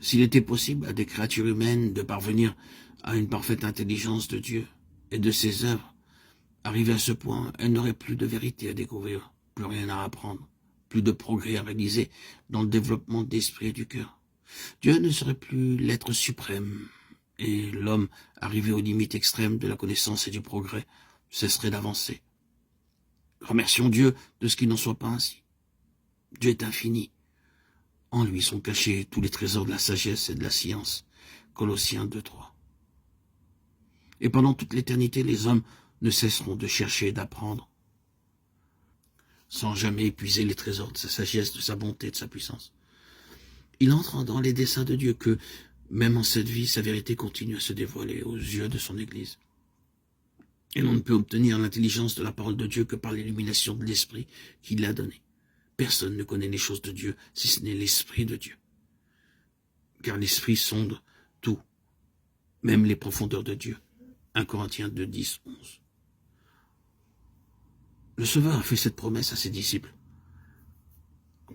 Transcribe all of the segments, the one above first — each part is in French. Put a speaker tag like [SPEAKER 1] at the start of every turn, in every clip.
[SPEAKER 1] S'il était possible à des créatures humaines de parvenir à une parfaite intelligence de Dieu et de ses œuvres, arrivées à ce point, elles n'auraient plus de vérité à découvrir, plus rien à apprendre, plus de progrès à réaliser dans le développement de l'esprit et du cœur. Dieu ne serait plus l'être suprême, et l'homme, arrivé aux limites extrêmes de la connaissance et du progrès, cesserait d'avancer. Remercions Dieu de ce qu'il n'en soit pas ainsi. Dieu est infini. En lui sont cachés tous les trésors de la sagesse et de la science. Colossiens 2:3. Et pendant toute l'éternité, les hommes ne cesseront de chercher et d'apprendre, sans jamais épuiser les trésors de sa sagesse, de sa bonté, de sa puissance. Il entre dans les desseins de Dieu que, même en cette vie, sa vérité continue à se dévoiler aux yeux de son Église. Et l'on ne peut obtenir l'intelligence de la parole de Dieu que par l'illumination de l'Esprit qu'il l'a donné. Personne ne connaît les choses de Dieu, si ce n'est l'Esprit de Dieu. Car l'Esprit sonde tout, même les profondeurs de Dieu. 1 Corinthiens 2, 10, 11. Le Sauveur a fait cette promesse à ses disciples.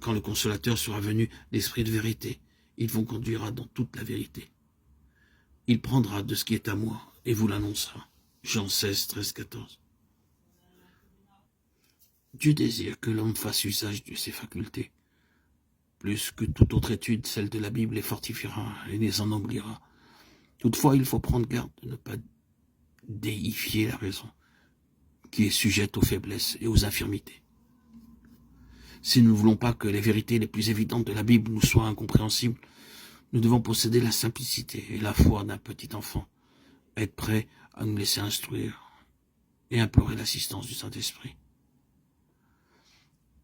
[SPEAKER 1] Quand le Consolateur sera venu, l'Esprit de vérité, il vous conduira dans toute la vérité. Il prendra de ce qui est à moi et vous l'annoncera. Jean 16, 13, 14. Dieu désire que l'homme fasse usage de ses facultés. Plus que toute autre étude, celle de la Bible les fortifiera et les ennoblira. Toutefois, il faut prendre garde de ne pas déifier la raison, qui est sujette aux faiblesses et aux infirmités. Si nous ne voulons pas que les vérités les plus évidentes de la Bible nous soient incompréhensibles, nous devons posséder la simplicité et la foi d'un petit enfant, être prêts à nous laisser instruire et implorer l'assistance du Saint-Esprit.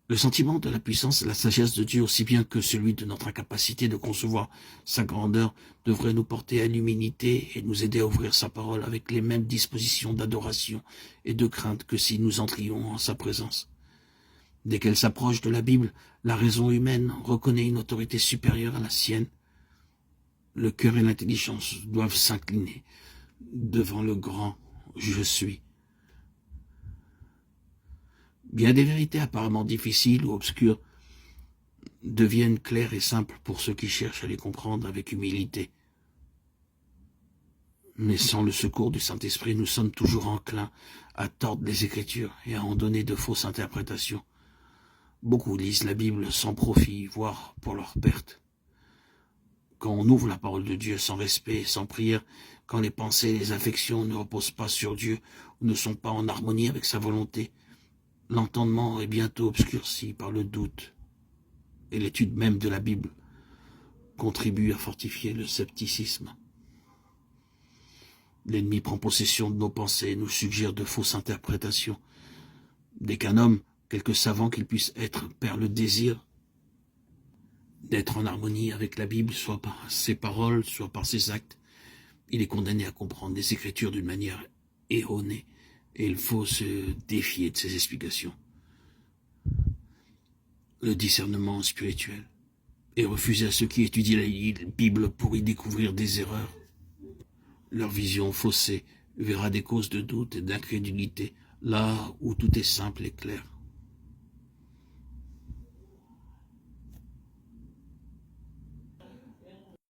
[SPEAKER 1] Le sentiment de la puissance et de la sagesse de Dieu, aussi bien que celui de notre incapacité de concevoir sa grandeur, devrait nous porter à l'humilité et nous aider à ouvrir sa parole avec les mêmes dispositions d'adoration et de crainte que si nous entrions en sa présence. Dès qu'elle s'approche de la Bible, la raison humaine reconnaît une autorité supérieure à la sienne. Le cœur et l'intelligence doivent s'incliner devant le grand « Je suis ». Bien des vérités apparemment difficiles ou obscures deviennent claires et simples pour ceux qui cherchent à les comprendre avec humilité. Mais sans le secours du Saint-Esprit, nous sommes toujours enclins à tordre les Écritures et à en donner de fausses interprétations. Beaucoup lisent la Bible sans profit, voire pour leur perte. Quand on ouvre la parole de Dieu sans respect, sans prière, quand les pensées et les affections ne reposent pas sur Dieu ou ne sont pas en harmonie avec sa volonté, l'entendement est bientôt obscurci par le doute, et l'étude même de la Bible contribue à fortifier le scepticisme. L'ennemi prend possession de nos pensées et nous suggère de fausses interprétations. Dès qu'un homme, quelque savant qu'il puisse être, perd le désir d'être en harmonie avec la Bible, soit par ses paroles, soit par ses actes, il est condamné à comprendre les Écritures d'une manière erronée, et il faut se défier de ses explications. Le discernement spirituel est refusé à ceux qui étudient la Bible pour y découvrir des erreurs. Leur vision faussée verra des causes de doute et d'incrédulité, là où tout est simple et clair.